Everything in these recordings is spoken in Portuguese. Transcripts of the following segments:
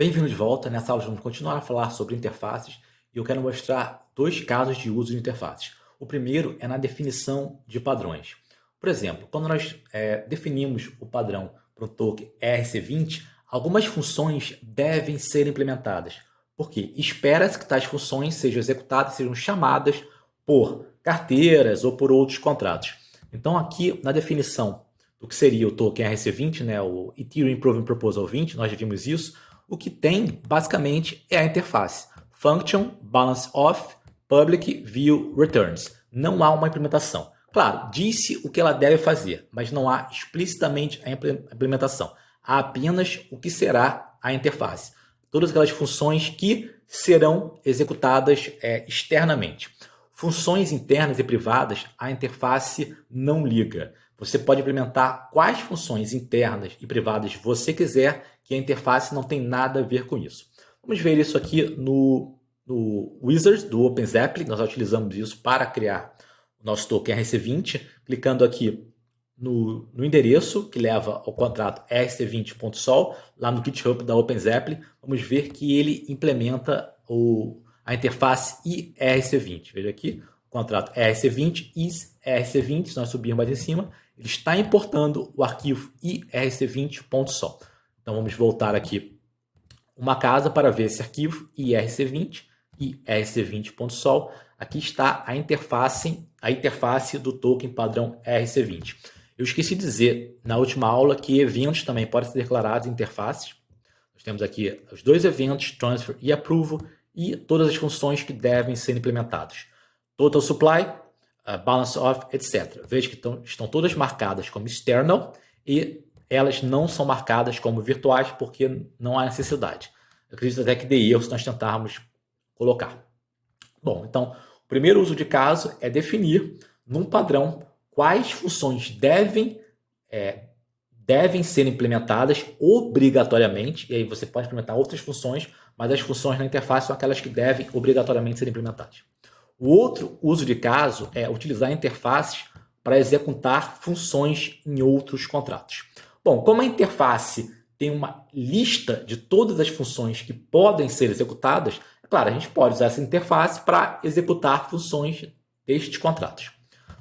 Bem-vindo de volta. Nessa aula vamos continuar a falar sobre interfaces e eu quero mostrar dois casos de uso de interfaces. O primeiro é na definição de padrões. Por exemplo, quando nós definimos o padrão para o token ERC20, algumas funções devem ser implementadas, porque espera-se que tais funções sejam executadas, sejam chamadas por carteiras ou por outros contratos. Então aqui na definição do que seria o token ERC20, né, o Ethereum Improving Proposal 20, nós já vimos isso. O que tem, basicamente, é a interface. Function, balance of, public, view, returns. Não há uma implementação. Claro, disse o que ela deve fazer, mas não há explicitamente a implementação. Há apenas o que será a interface. Todas aquelas funções que serão executadas externamente. Funções internas e privadas, a interface não liga. Você pode implementar quais funções internas e privadas você quiser, que a interface não tem nada a ver com isso. Vamos ver isso aqui no Wizard do OpenZeppelin. Nós utilizamos isso para criar o nosso token ERC20. Clicando aqui no endereço que leva ao contrato ERC20.sol, lá no GitHub da OpenZeppelin, vamos ver que ele implementa a interface ERC20. Veja aqui, o contrato ERC20, is ERC20, se nós subirmos mais em cima, ele está importando o arquivo ERC20.sol. Então vamos voltar aqui uma casa para ver esse arquivo ERC20, ERC20.sol. Aqui está a interface do token padrão ERC20. Eu esqueci de dizer na última aula que eventos também podem ser declarados em interfaces. Nós temos aqui os dois eventos, transfer e approval, e todas as funções que devem ser implementadas. Total supply, balance of, etc. Veja que estão todas marcadas como external e elas não são marcadas como virtuais porque não há necessidade. Eu acredito até que dê erro se nós tentarmos colocar. Bom, então, o primeiro uso de caso é definir num padrão quais funções devem ser implementadas obrigatoriamente, e aí você pode implementar outras funções, mas as funções na interface são aquelas que devem obrigatoriamente ser implementadas. O outro uso de caso é utilizar interfaces para executar funções em outros contratos. Bom, como a interface tem uma lista de todas as funções que podem ser executadas, é claro, a gente pode usar essa interface para executar funções destes contratos.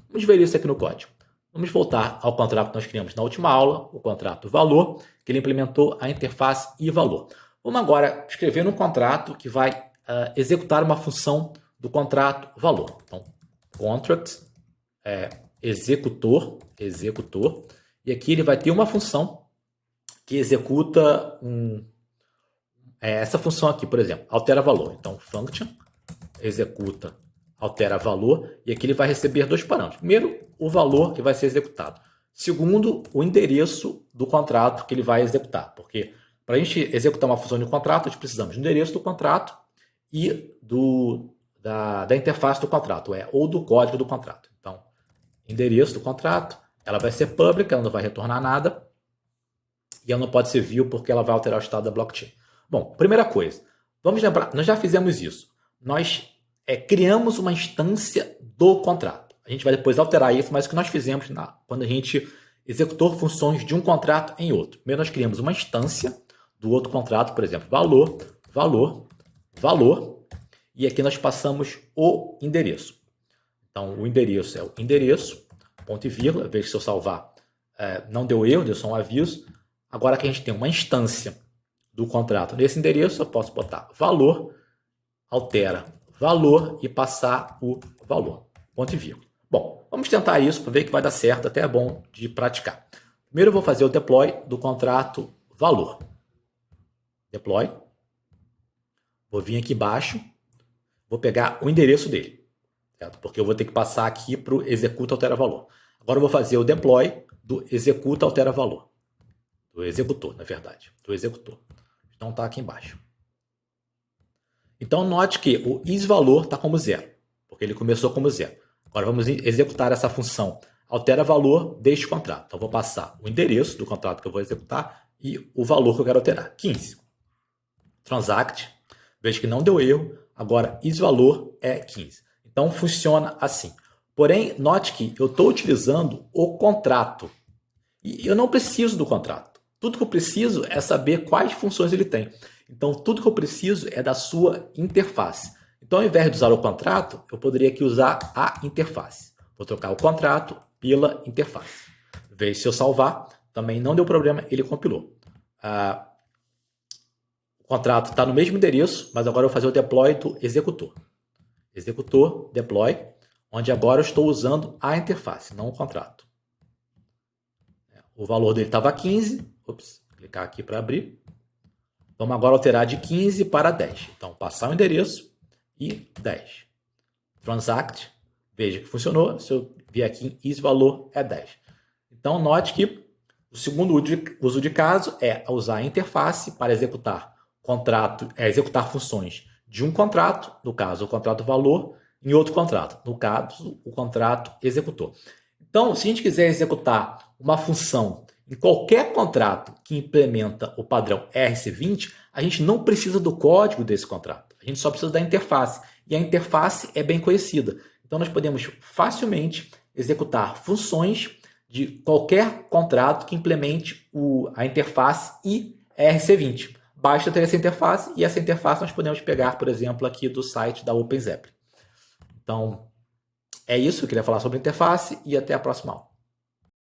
Vamos ver isso aqui no código. Vamos voltar ao contrato que nós criamos na última aula, o contrato valor, que ele implementou a interface e valor. Vamos agora escrever um contrato que vai executar uma função do contrato valor. Então, contract, executor, e aqui ele vai ter uma função que executa essa função aqui, por exemplo, altera valor. Então, function, executa, altera valor, e aqui ele vai receber dois parâmetros. Primeiro, o valor que vai ser executado. Segundo, o endereço do contrato que ele vai executar, porque para a gente executar uma função de contrato, a gente precisamos do endereço do contrato e da interface do contrato, ou do código do contrato. Então, endereço do contrato, ela vai ser public, ela não vai retornar nada, e ela não pode ser view porque ela vai alterar o estado da blockchain. Bom, primeira coisa, vamos lembrar, nós já fizemos isso. Nós criamos uma instância do contrato. A gente vai depois alterar isso, mas o que nós fizemos quando a gente executou funções de um contrato em outro. Primeiro nós criamos uma instância do outro contrato, por exemplo, valor, valor, valor, e aqui nós passamos o endereço. Então, o endereço é o endereço, ponto e vírgula, veja se eu salvar, não deu erro, deu só um aviso. Agora que a gente tem uma instância do contrato nesse endereço, eu posso botar valor, altera valor e passar o valor, ponto e vírgula. Bom, vamos tentar isso para ver que vai dar certo, até é bom de praticar. Primeiro eu vou fazer o deploy do contrato valor. Deploy. Vou vir aqui embaixo, vou pegar o endereço dele, certo? Porque eu vou ter que passar aqui para o executa altera valor. Agora eu vou fazer o deploy do executa altera valor. Do executor, na verdade. Do executor. Então está aqui embaixo. Então note que o isValor está como 0, porque ele começou como 0. Agora vamos executar essa função altera valor deste contrato. Então vou passar o endereço do contrato que eu vou executar e o valor que eu quero alterar. 15. Transact. Veja que não deu erro. Agora isValor é 15. Então funciona assim. Porém, note que eu estou utilizando o contrato. E eu não preciso do contrato. Tudo que eu preciso é saber quais funções ele tem. Então, tudo que eu preciso é da sua interface. Então, ao invés de usar o contrato, eu poderia aqui usar a interface. Vou trocar o contrato pela interface. Veja se eu salvar, também não deu problema, ele compilou. O contrato está no mesmo endereço, mas agora eu vou fazer o deploy do executor. Executor, deploy, onde agora eu estou usando a interface, não o contrato. O valor dele estava 15. Ops, clicar aqui para abrir. Vamos agora alterar de 15 para 10. Então, passar o endereço e 10. Transact, veja que funcionou. Se eu vier aqui, esse valor é 10. Então, note que o segundo uso de caso é usar a interface para executar funções de um contrato, no caso, o contrato valor, em outro contrato, no caso, o contrato executor. Então, se a gente quiser executar uma função em qualquer contrato que implementa o padrão RC20, a gente não precisa do código desse contrato. A gente só precisa da interface. E a interface é bem conhecida. Então, nós podemos facilmente executar funções de qualquer contrato que implemente a interface e RC20. Basta ter essa interface, e essa interface nós podemos pegar, por exemplo, aqui do site da OpenZeppelin. Então, é isso, eu queria falar sobre interface, e até a próxima aula.